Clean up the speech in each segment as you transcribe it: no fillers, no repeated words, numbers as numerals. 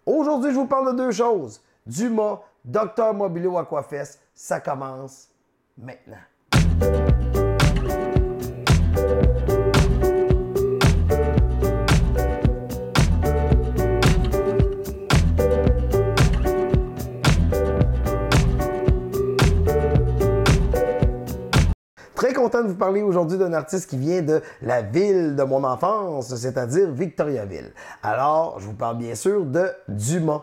Aujourd'hui, je vous parle de deux choses. Dumas, Docteur Mobilo Aquafest, ça commence maintenant. Très content de vous parler aujourd'hui d'un artiste qui vient de la ville de mon enfance, c'est-à-dire Victoriaville. Alors, je vous parle bien sûr de Dumas.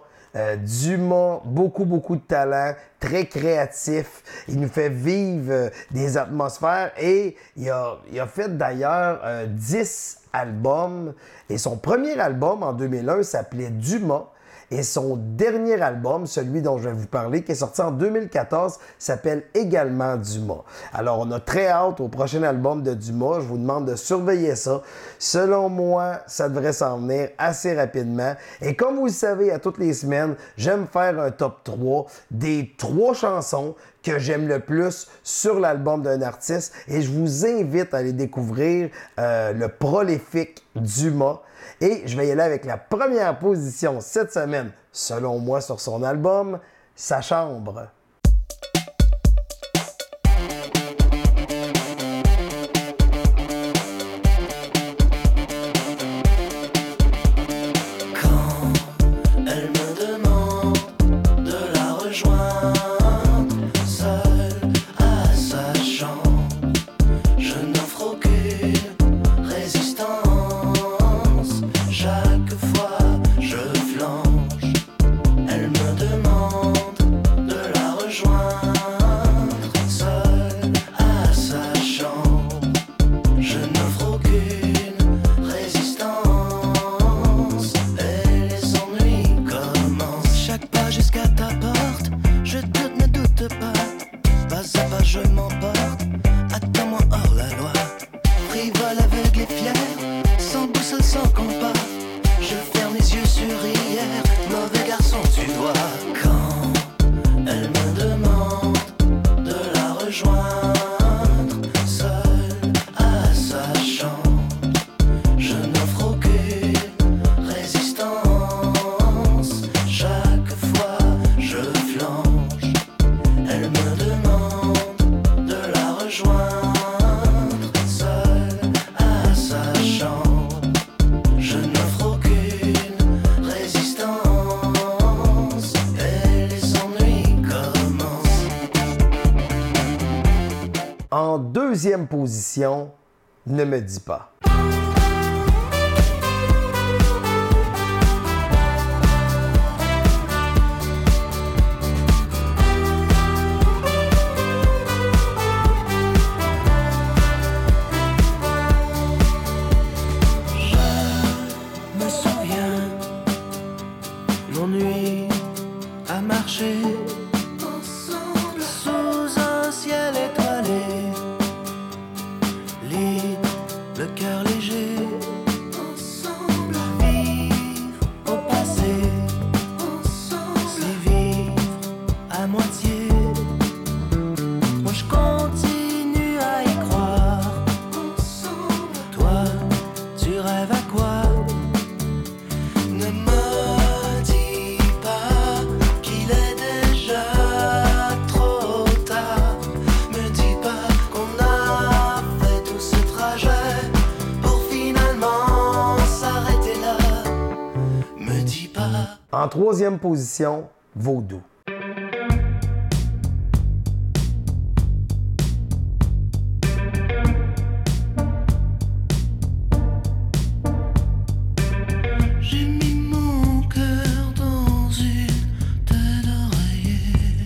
Dumas, beaucoup de talent, très créatif. Il nous fait vivre des atmosphères et il a fait d'ailleurs 10 albums. Et son premier album en 2001 s'appelait Dumas. Et son dernier album, celui dont je vais vous parler, qui est sorti en 2014, s'appelle également Dumas. Alors, on a très hâte au prochain album de Dumas. Je vous demande de surveiller ça. Selon moi, ça devrait s'en venir assez rapidement. Et comme vous le savez, à toutes les semaines, j'aime faire un top 3 des 3 chansons que j'aime le plus sur l'album d'un artiste. Et je vous invite à aller découvrir le prolifique Dumas. Et je vais y aller avec la première position cette semaine, selon moi, sur son album, Sa chambre. En deuxième position, Ne me dis pas. Je me souviens, l'ennui a marché ensemble sous un ciel étoilé. Le cœur léger, ensemble, vivre au passé, ensemble, c'est vivre à moitié. Moi je continue à y croire, ensemble, toi tu rêves à quoi? Ne me dis pas qu'il est déjà trop tard. Me dis pas qu'on a fait tout ce trajet pour finalement s'arrêter là. Me dis pas. En troisième position, Vaudou. J'ai mis mon cœur dans une tête d'oreiller.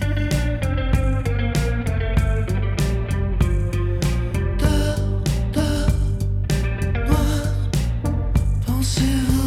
Dors, noir, pensez-vous.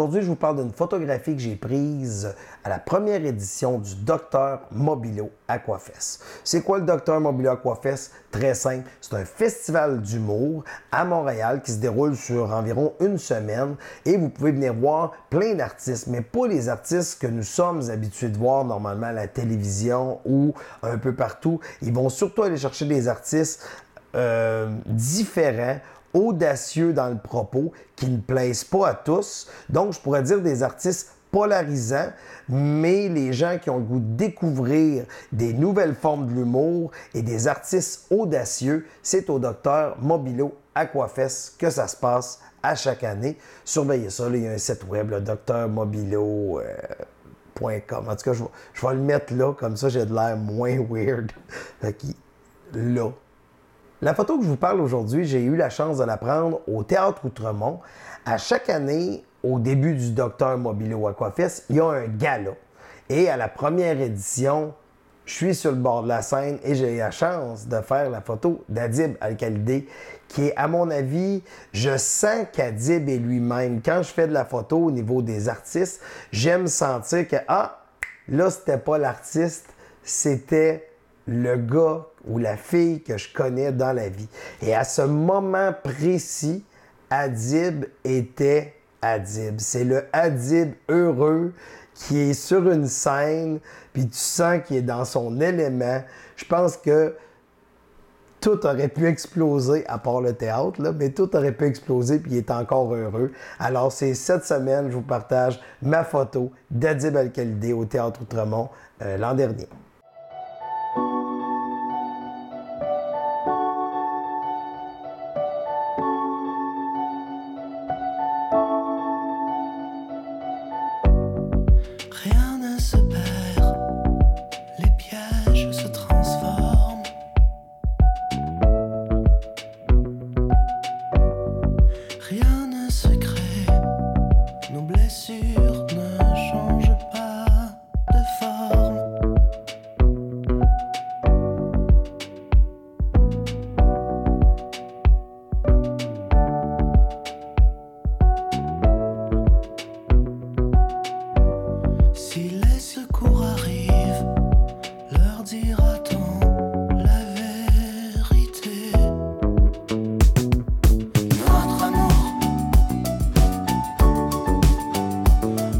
Aujourd'hui, je vous parle d'une photographie que j'ai prise à la première édition du Dr Mobilo Aquafest. C'est quoi le Dr Mobilo Aquafest? Très simple, c'est un festival d'humour à Montréal qui se déroule sur environ une semaine et vous pouvez venir voir plein d'artistes, mais pas les artistes que nous sommes habitués de voir normalement à la télévision ou un peu partout. Ils vont surtout aller chercher des artistes différents, audacieux dans le propos, qui ne plaisent pas à tous. Donc, je pourrais dire des artistes polarisants, mais les gens qui ont le goût de découvrir des nouvelles formes de l'humour et des artistes audacieux, c'est au Dr Mobilo Aquafest que ça se passe à chaque année. Surveillez ça, là, il y a un site web, drmobilo.com. En tout cas, je vais le mettre là, comme ça j'ai de l'air moins weird. Là. La photo que je vous parle aujourd'hui, j'ai eu la chance de la prendre au Théâtre Outremont. À chaque année, au début du Dr Mobilo Aquafest, il y a un gala. Et à la première édition, je suis sur le bord de la scène et j'ai eu la chance de faire la photo d'Adib Al-Khalidé, qui est, à mon avis, je sens qu'Adib est lui-même. Quand je fais de la photo au niveau des artistes, j'aime sentir que, là, c'était pas l'artiste, c'était le gars ou la fille que je connais dans la vie. Et à ce moment précis, Adib était Adib. C'est le Adib heureux qui est sur une scène, puis tu sens qu'il est dans son élément. Je pense que tout aurait pu exploser, à part le théâtre, là, mais tout aurait pu exploser, puis il est encore heureux. Alors, c'est cette semaine, je vous partage ma photo d'Adib Al-Khalidé au Théâtre Outremont l'an dernier. Rien ne se perd, les pièges se transforment. Rien ne se crée, nos blessures ne changent pas de forme. Si les secours arrivent, leur dira-t-on la vérité? Notre amour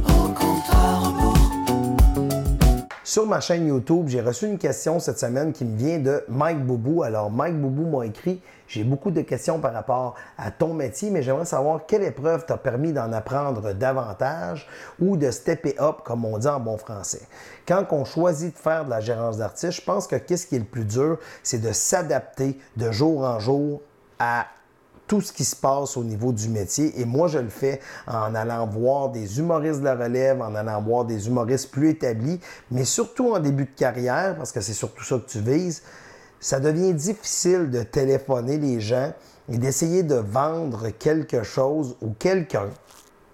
au compte à rebours. Sur ma chaîne YouTube, j'ai reçu une question cette semaine qui me vient de Mike Boubou. Alors, Mike Boubou m'a écrit « J'ai beaucoup de questions par rapport à ton métier, mais j'aimerais savoir quelle épreuve t'a permis d'en apprendre davantage ou de stepper up, comme on dit en bon français. » Quand on choisit de faire de la gérance d'artistes, je pense que qu'est-ce qui est le plus dur, c'est de s'adapter de jour en jour à tout ce qui se passe au niveau du métier. Et moi, je le fais en allant voir des humoristes de la relève, en allant voir des humoristes plus établis, mais surtout en début de carrière, parce que c'est surtout ça que tu vises, ça devient difficile de téléphoner les gens et d'essayer de vendre quelque chose ou quelqu'un.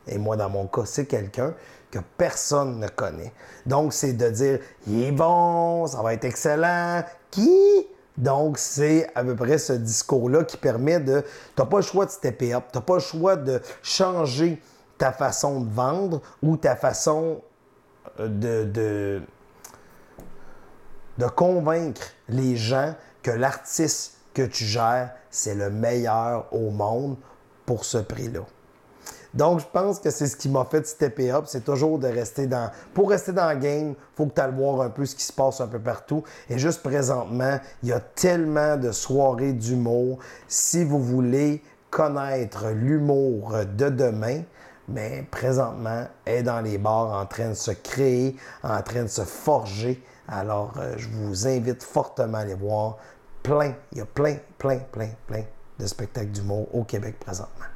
Et moi, dans mon cas, c'est quelqu'un que personne ne connaît. Donc, c'est de dire, il est bon, ça va être excellent. Qui? Donc, c'est à peu près ce discours-là qui permet de... Tu n'as pas le choix de stepper up, tu n'as pas le choix de changer ta façon de vendre ou ta façon de convaincre les gens que l'artiste que tu gères, c'est le meilleur au monde pour ce prix-là. Donc, je pense que c'est ce qui m'a fait stepper up, c'est toujours de rester dans... Pour rester dans le game, il faut que tu ailles voir un peu ce qui se passe un peu partout. Et juste présentement, il y a tellement de soirées d'humour. Si vous voulez connaître l'humour de demain, mais présentement, elle est dans les bars en train de se créer, en train de se forger. Alors, je vous invite fortement à aller voir il y a plein de spectacles d'humour au Québec présentement.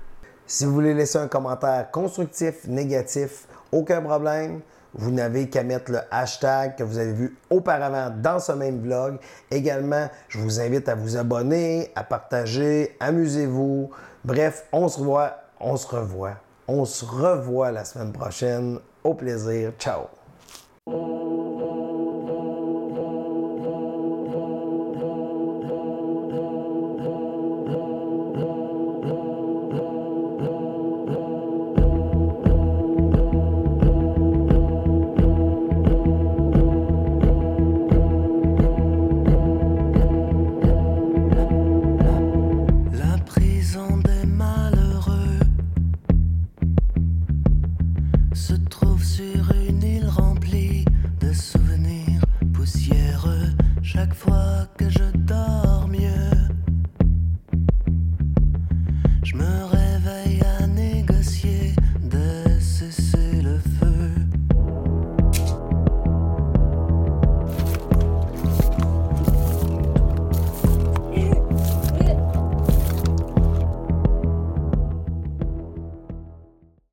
Si vous voulez laisser un commentaire constructif, négatif, aucun problème. Vous n'avez qu'à mettre le hashtag que vous avez vu auparavant dans ce même vlog. Également, je vous invite à vous abonner, à partager, amusez-vous. Bref, on se revoit la semaine prochaine. Au plaisir. Ciao!